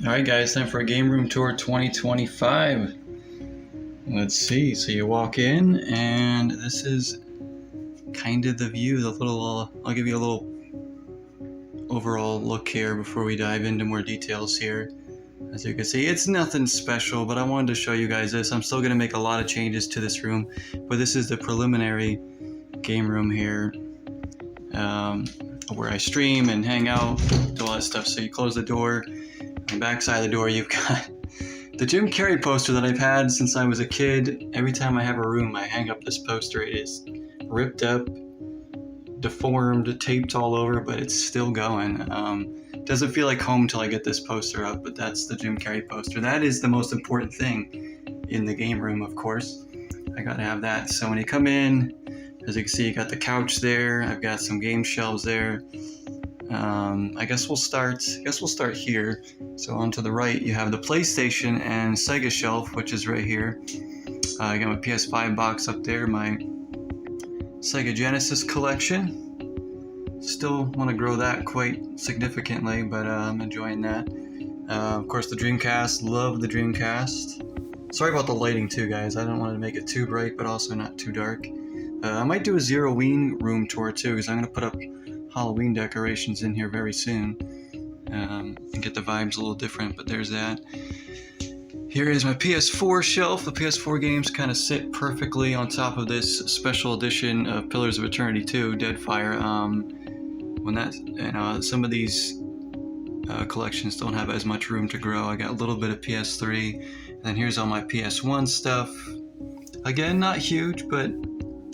Alright guys, time for a game room tour 2025. Let's see, so you walk in and this is kind of the view, I'll give you a little overall look here before we dive into more details here. As you can see, it's nothing special, but I wanted to show you guys this. I'm still going to make a lot of changes to this room, but this is the preliminary game room here, where I stream and hang out, do all that stuff. So you close the door. On the back side of the door, you've got the Jim Carrey poster that I've had since I was a kid. Every time I have a room, I hang up this poster. It is ripped up, deformed, taped all over, but it's still going. Doesn't feel like home till I get this poster up, but that's the Jim Carrey poster. That is the most important thing in the game room, of course. I gotta have that. So when you come in, as you can see, you got the couch there. I've got some game shelves there. I guess we'll start here. So on to the right, you have the PlayStation and Sega shelf, which is right here. I got my PS5 box up there, my Sega Genesis collection. Still want to grow that quite significantly, but I'm enjoying that. Of course, the Dreamcast. Love the Dreamcast. Sorry about the lighting too, guys. I don't want to make it too bright, but also not too dark. I might do a Zeroween room tour too, because I'm going to put up Halloween decorations in here very soon, and get the vibes a little different, but there's that. Here is my PS4 shelf. The PS4 games kind of sit perfectly on top of this special edition of Pillars of Eternity 2, Deadfire. Some of these collections don't have as much room to grow. I got a little bit of PS3, and then here's all my PS1 stuff. Again, not huge, but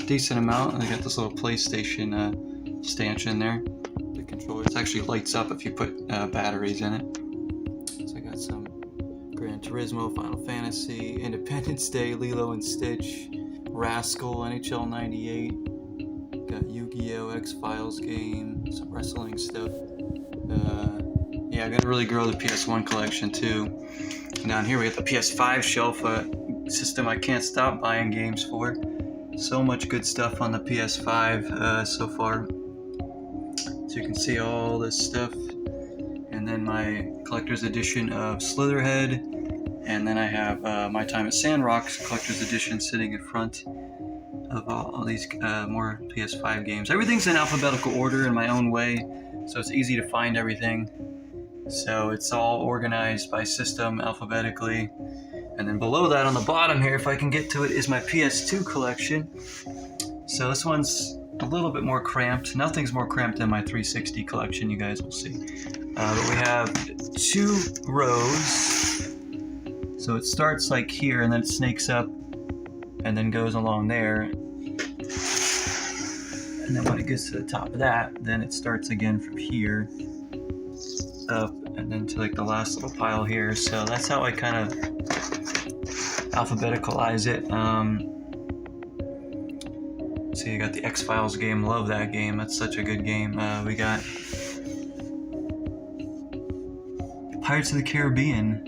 decent amount. And I got this little PlayStation stanchion there. The controller, it actually lights up if you put batteries in it. So I got some Gran Turismo, Final Fantasy, Independence Day, Lilo and Stitch, Rascal, NHL 98. Got Yu-Gi-Oh! X-Files game, some wrestling stuff. Yeah, I gotta really grow the PS1 collection too. And down here we got the PS5 shelf, system I can't stop buying games for. So much good stuff on the PS5 so far. So you can see all this stuff. And then my collector's edition of Slitherhead. And then I have My Time at Sandrock's collector's edition sitting in front of all these more PS5 games. Everything's in alphabetical order in my own way, so it's easy to find everything. So it's all organized by system alphabetically. And then below that on the bottom here, if I can get to it, is my PS2 collection. So this one's a little bit more cramped. Nothing's more cramped than my 360 collection, you guys will see. But we have 2 rows. So it starts like here and then it snakes up and then goes along there. And then when it gets to the top of that, then it starts again from here up and then to like the last little pile here. So that's how I kind of alphabeticalize it. So you got the X-Files game, love that game, that's such a good game. We got Pirates of the Caribbean,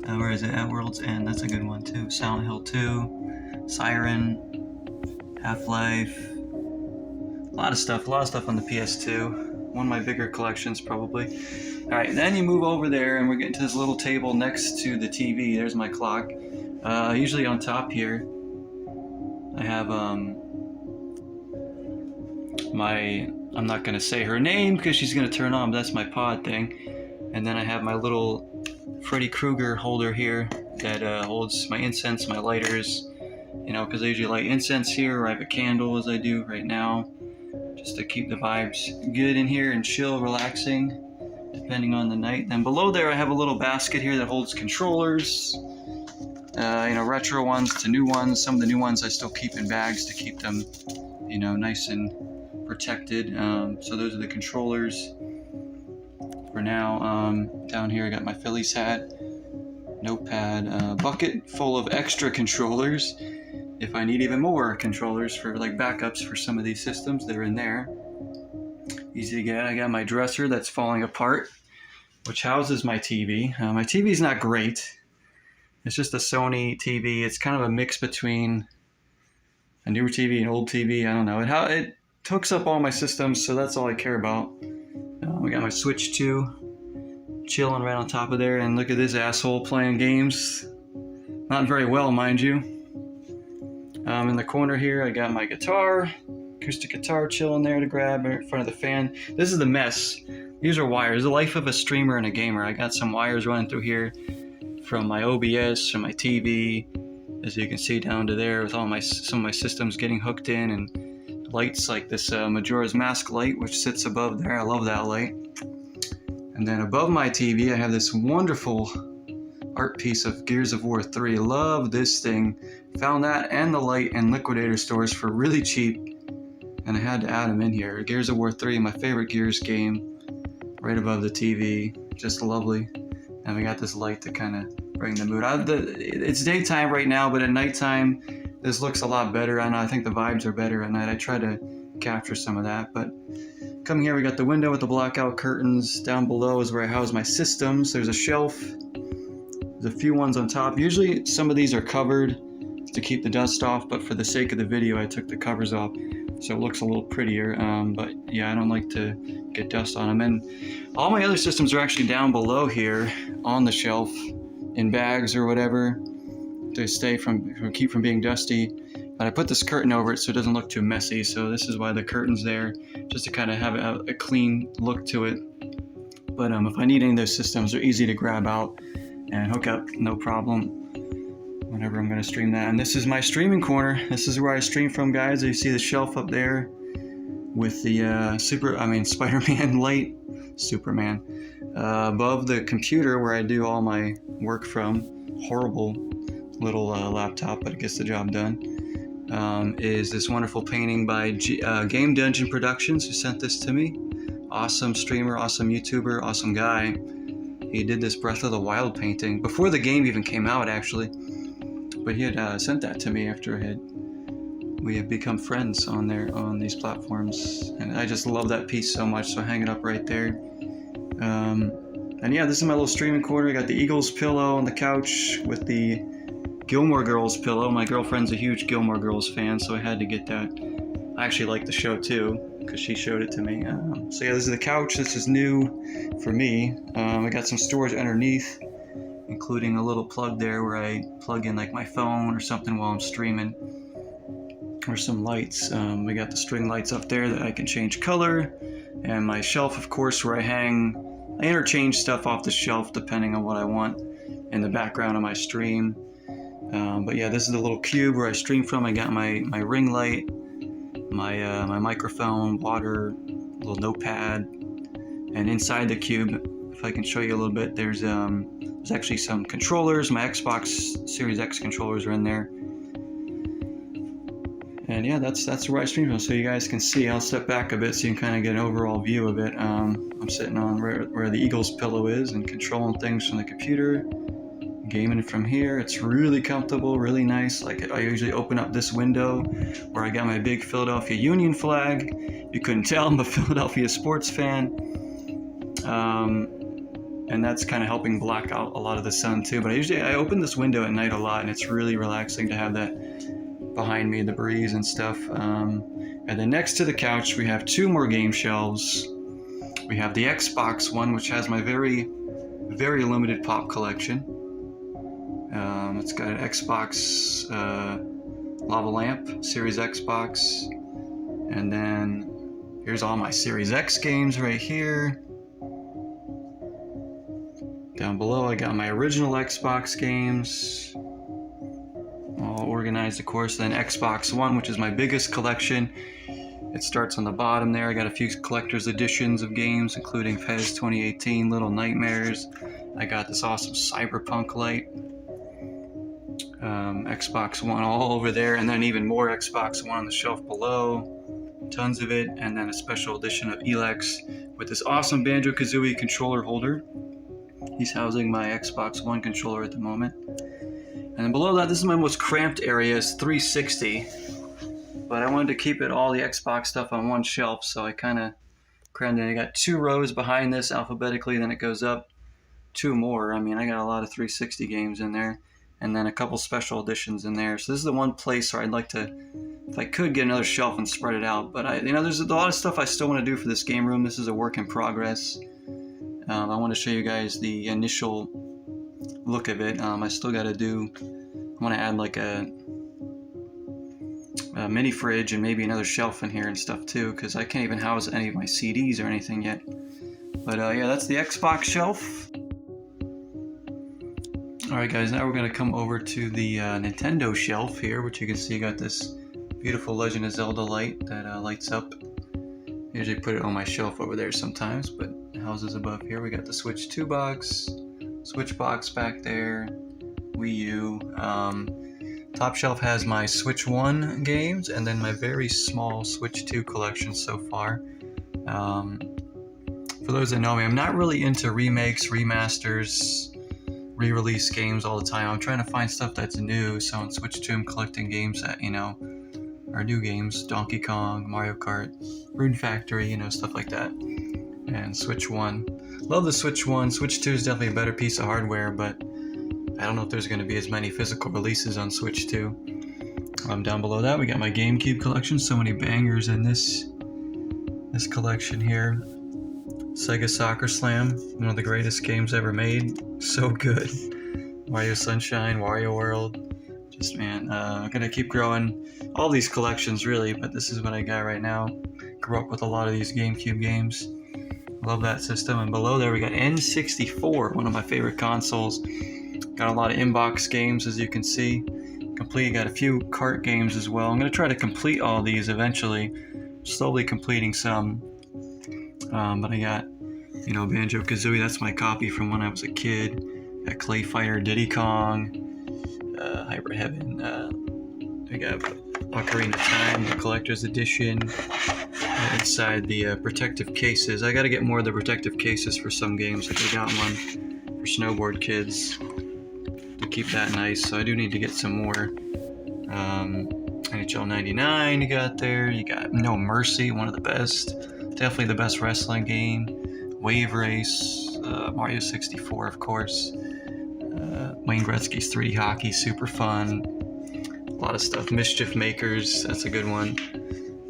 where is it, at World's End, that's a good one too. Silent Hill 2, Siren, Half-Life, a lot of stuff on the PS2. One of my bigger collections probably. Alright, then you move over there and we're getting to this little table next to the TV. There's my clock. Usually on top here I have I'm not going to say her name because she's going to turn on, but that's my pod thing. And then I have my little Freddy Krueger holder here that holds my incense, my lighters, because I usually light incense here, or I have a candle as I do right now, just to keep the vibes good in here and chill, relaxing, depending on the night. Then below there I have a little basket here that holds controllers, retro ones to new ones. Some of the new ones I still keep in bags to keep them, nice and protected. So those are the controllers for now. Down here I got my Phillies hat, notepad, bucket full of extra controllers. If I need even more controllers for like backups for some of these systems, they're in there. Easy to get. I got my dresser that's falling apart, which houses my TV. My TV's not great. It's just a Sony TV. It's kind of a mix between a newer TV and old TV. I don't know. It hooks up all my systems, so that's all I care about. We got my Switch 2 chilling right on top of there. And look at this asshole playing games. Not very well, mind you. In the corner here, I got my guitar, acoustic guitar chilling there to grab in front of the fan. This is the mess. These are wires. The life of a streamer and a gamer. I got some wires running through here from my OBS, from my TV, as you can see down to there, with some of my systems getting hooked in, and lights like this Majora's Mask light, which sits above there. I love that light. And then above my TV, I have this wonderful art piece of Gears of War 3. Love this thing. Found that and the light in liquidator stores for really cheap, and I had to add them in here. Gears of War 3, my favorite Gears game, right above the TV. Just lovely. And we got this light to kind of bring the mood. It's daytime right now, but at nighttime, this looks a lot better. I think the vibes are better at night. I try to capture some of that. But come here, we got the window with the blackout curtains. Down below is where I house my systems. There's a shelf. There's a few ones on top. Usually some of these are covered to keep the dust off, but for the sake of the video, I took the covers off, so it looks a little prettier. But yeah, I don't like to get dust on them. And all my other systems are actually down below here on the shelf in bags or whatever to stay keep from being dusty. But I put this curtain over it so it doesn't look too messy. So this is why the curtain's there, just to kind of have a clean look to it. But if I need any of those systems, they're easy to grab out and hook up, no problem, whenever I'm going to stream that. And this is my streaming corner. This is where I stream from, guys. You see the shelf up there with the Spider-Man light, Superman, above the computer where I do all my work from. Horrible little laptop, but it gets the job done. Is this wonderful painting by Game Dungeon Productions, who sent this to me. Awesome streamer, awesome YouTuber, awesome guy. He did this Breath of the Wild painting before the game even came out, actually. But he had sent that to me after we had become friends on these platforms, and I just love that piece so much, so I hang it up right there. And yeah, this is my little streaming corner. I got the Eagles pillow on the couch with the Gilmore Girls pillow. My girlfriend's a huge Gilmore Girls fan, so I had to get that. I actually like the show too, because she showed it to me. So yeah, this is the couch. This is new for me. I got some storage underneath, including a little plug there where I plug in like my phone or something while I'm streaming, or some lights. We got the string lights up there that I can change color, and my shelf, of course, where I interchange stuff off the shelf depending on what I want in the background of my stream. But yeah, this is the little cube where I stream from. I got my ring light, my microphone, water, little notepad, and inside the cube, if I can show you a little bit, there's actually some controllers. My Xbox Series X controllers are in there. And yeah, that's where I stream from, so you guys can see. I'll step back a bit so you can kind of get an overall view of it. I'm sitting on where the Eagles pillow is and controlling things from the computer. Gaming from here. It's really comfortable, really nice. Like, I usually open up this window where I got my big Philadelphia Union flag. You couldn't tell, I'm a Philadelphia sports fan. And that's kind of helping block out a lot of the sun too. But I open this window at night a lot, and it's really relaxing to have that behind me, the breeze and stuff. And then next to the couch, we have two more game shelves. We have the Xbox one, which has my very, very limited pop collection. It's got an Xbox lava lamp, Series Xbox, and then here's all my Series X games right here. Down below, I got my original Xbox games, all organized, of course. Then Xbox One, which is my biggest collection. It starts on the bottom there. I got a few collector's editions of games, including PES 2018, Little Nightmares. I got this awesome Cyberpunk light. Xbox One all over there, and then even more Xbox One on the shelf below. Tons of it, and then a special edition of Elex with this awesome Banjo-Kazooie controller holder. He's housing my Xbox One controller at the moment. And then below that, this is my most cramped area, it's 360. But I wanted to keep all the Xbox stuff on one shelf, so I kind of crammed it. I got two rows behind this alphabetically, then it goes up two more. I mean, I got a lot of 360 games in there, and then a couple special editions in there. So this is the one place where I'd like to, if I could, get another shelf and spread it out. But there's a lot of stuff I still want to do for this game room. This is a work in progress. I want to show you guys the initial look of it. I still got to do, I want to add like a mini fridge and maybe another shelf in here and stuff too, because I can't even house any of my CDs or anything yet. But yeah, that's the Xbox shelf. Alright guys, now we're going to come over to the Nintendo shelf here, which you can see got this beautiful Legend of Zelda light that lights up. I usually put it on my shelf over there sometimes, but houses above here. We got the Switch 2 box, Switch box back there, Wii U. Top shelf has my Switch 1 games and then my very small Switch 2 collection so far. For those that know me, I'm not really into remakes, remasters, re-release games all the time. I'm trying to find stuff that's new, so on Switch 2 I'm collecting games that, you know, are new games. Donkey Kong, Mario Kart, Rune Factory, you know, stuff like that. And Switch 1. Love the Switch 1. Switch 2 is definitely a better piece of hardware, but I don't know if there's going to be as many physical releases on Switch 2. Down below that we got my GameCube collection. So many bangers in this collection here. Sega Soccer Slam, one of the greatest games ever made. So good. Mario Sunshine, Wario World. Just, man, I'm gonna keep growing all these collections really, but this is what I got right now. Grew up with a lot of these GameCube games. Love that system. And below there we got N64, one of my favorite consoles. Got a lot of inbox games, as you can see. Got a few kart games as well. I'm gonna try to complete all these eventually. Slowly completing some. But I got, you know, Banjo-Kazooie. That's my copy from when I was a kid. Got Clay Fighter, Diddy Kong, Hybrid Heaven. We got Ocarina of Time, the collector's edition. Inside the protective cases. I got to get more of the protective cases for some games. Like I got one for Snowboard Kids to keep that nice. So I do need to get some more. NHL 99 you got there. You got No Mercy, one of the best. Definitely the best wrestling game. Wave Race, Mario 64, of course. Wayne Gretzky's 3D hockey, super fun. A lot of stuff. Mischief Makers, that's a good one.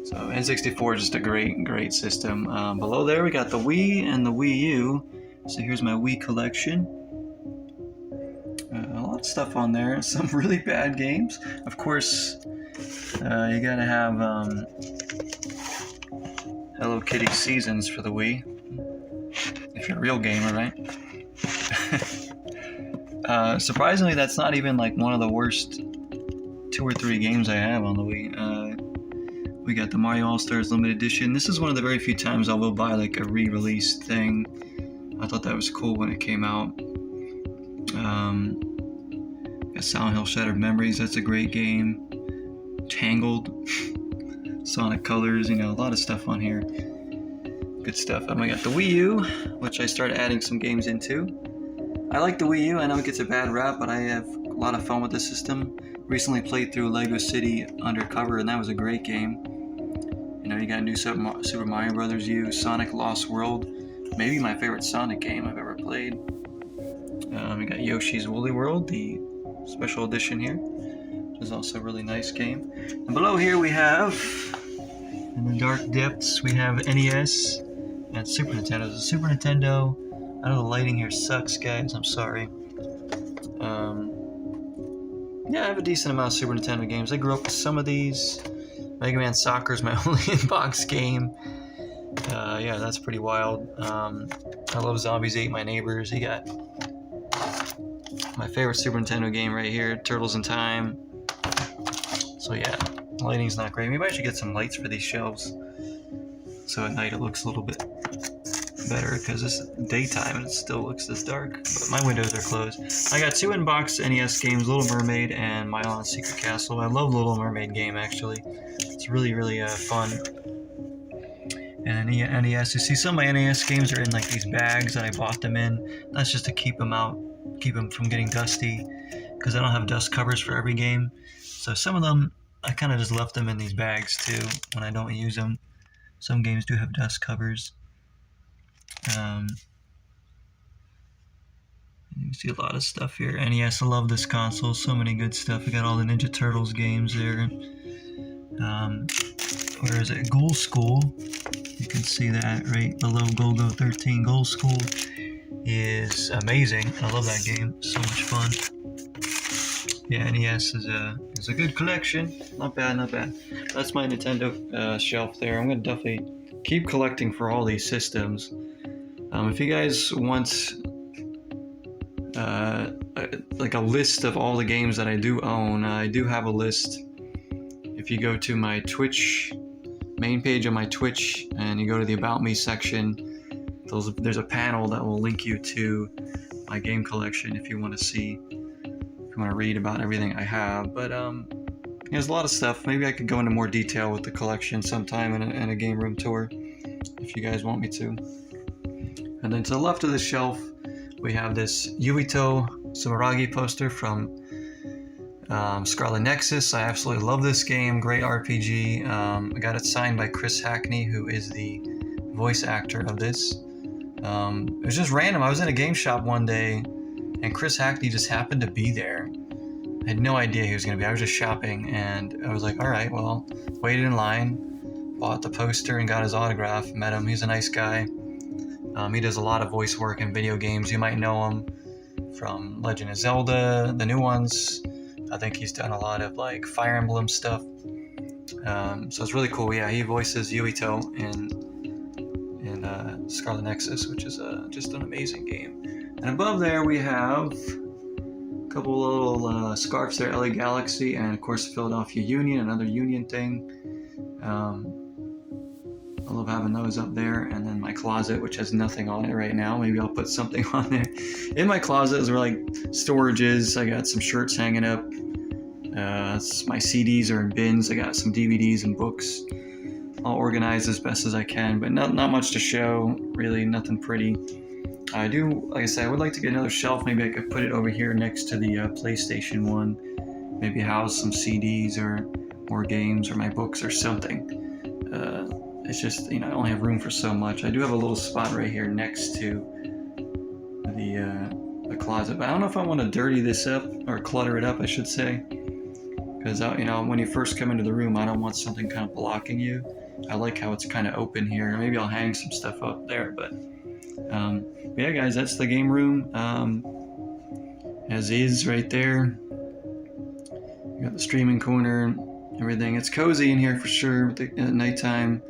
So N64 is just a great system. Below there we got the Wii and the Wii U. So here's my Wii collection. A lot of stuff on there. Some really bad games. Of course, you gotta have Hello Kitty Seasons for the Wii. If you're a real gamer, right? Surprisingly, that's not even like one of the worst 2 or 3 games I have on the Wii. We got the Mario All-Stars Limited Edition. This is one of the very few times I will buy like a re-release thing. I thought that was cool when it came out. Got Silent Hill Shattered Memories. That's a great game. Tangled. Sonic Colors. You know, a lot of stuff on here. Good stuff. I got the Wii U, which I started adding some games into. I like the Wii U. I know it gets a bad rap, but I have a lot of fun with the system. Recently played through Lego City Undercover, and that was a great game. You know, you got new Super Mario Brothers U, Sonic Lost World, maybe my favorite Sonic game I've ever played. We got Yoshi's Woolly World, the special edition here, which is also a really nice game. And below here we have, in the dark depths, we have NES and Super Nintendo. The Super Nintendo, I know the lighting here sucks, guys, I'm sorry. Yeah, I have a decent amount of Super Nintendo games. I grew up with some of these. Mega Man Soccer is my only inbox game. Yeah, that's pretty wild. I love Zombies Ate My Neighbors. You got my favorite Super Nintendo game right here, Turtles in Time. So yeah, lighting's not great. Maybe I should get some lights for these shelves, so at night it looks a little bit better, because it's daytime and it still looks this dark. But my windows are closed. I got 2 inbox NES games, Little Mermaid and Mile on Secret Castle. I love Little Mermaid game, actually. It's really fun. And NES, you see some of my NES games are in like these bags that I bought them in. That's just to keep them from getting dusty, because I don't have dust covers for every game. So some of them, I kind of just left them in these bags too when I don't use them. Some games do have dust covers. You see a lot of stuff here. NES, I love this console. So many good stuff. We got all the Ninja Turtles games there. Where is it? Ghoul School. You can see that right below Go-Go 13 Ghoul School. is amazing. I love that game. So much fun. Yeah, NES is a good collection. Not bad, not bad. That's my Nintendo shelf there. I'm gonna definitely keep collecting for all these systems. If you guys want like a list of all the games that I do own, I do have a list. If you go to my Twitch main page on my Twitch and you go to the About Me section, there's a panel that will link you to my game collection if you want to see, if you want to read about everything I have. But there's a lot of stuff. Maybe I could go into more detail with the collection sometime in a game room tour if you guys want me to. And then to the left of the shelf, we have this Yuito Sumeragi poster from Scarlet Nexus. I absolutely love this game. Great RPG. I got it signed by Chris Hackney, who is the voice actor of this. It was just random. I was in a game shop one day, and Chris Hackney just happened to be there. I had no idea he was going to be. I was just shopping, and I was like, all right, well, waited in line, bought the poster, and got his autograph. Met him. He's a nice guy. He does a lot of voice work in video games. You might know him from Legend of Zelda, the new ones. I think he's done a lot of like Fire Emblem stuff. So it's really cool. Yeah, he voices Yuito in Scarlet Nexus, which is just an amazing game. And above there we have a couple little scarves there, LA Galaxy, and of course Philadelphia Union, another Union thing. I love having those up there. And then my closet, which has nothing on it right now. Maybe I'll put something on there. In my closet is where like storage is. I got some shirts hanging up. My CDs are in bins. I got some DVDs and books. All organized as best as I can, but not much to show. Really, nothing pretty. I do, like I said, I would like to get another shelf. Maybe I could put it over here next to the PlayStation one. Maybe house some CDs or more games or my books or something. It's just, I only have room for so much. I do have a little spot right here next to the closet, but I don't know if I want to dirty this up or clutter it up, I should say, because when you first come into the room, I don't want something kind of blocking you. I like how it's kind of open here. Maybe I'll hang some stuff up there, but yeah, guys, that's the game room as is right there. You got the streaming corner, everything. It's cozy in here for sure. At nighttime,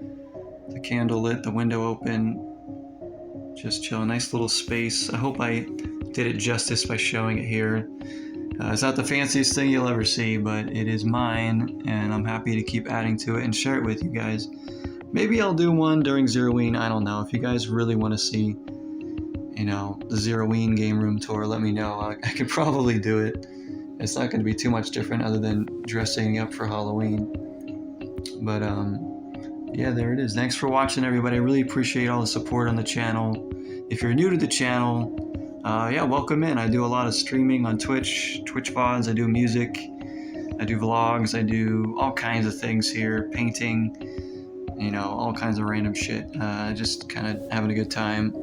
the candle lit, the window open, just chilling. Nice little space. I hope I did it justice by showing it here. It's not the fanciest thing you'll ever see, but it is mine, and I'm happy to keep adding to it and share it with you guys. Maybe I'll do one during Zeroween. I don't know. If you guys really want to see, the Zeroween game room tour, let me know. I could probably do it. It's not going to be too much different other than dressing up for Halloween. But yeah, there it is. Thanks for watching, everybody. I really appreciate all the support on the channel. If you're new to the channel, yeah, welcome in. I do a lot of streaming on Twitch VODs. I do music, I do vlogs, I do all kinds of things here, painting, all kinds of random shit. Just kind of having a good time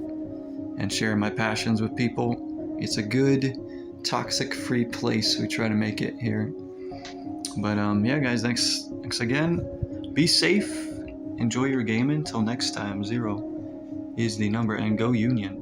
and sharing my passions with people. It's a good, toxic-free place. We try to make it here. But yeah, guys, thanks again. Be safe. Enjoy your gaming. Until next time, 0 is the number, and go Union.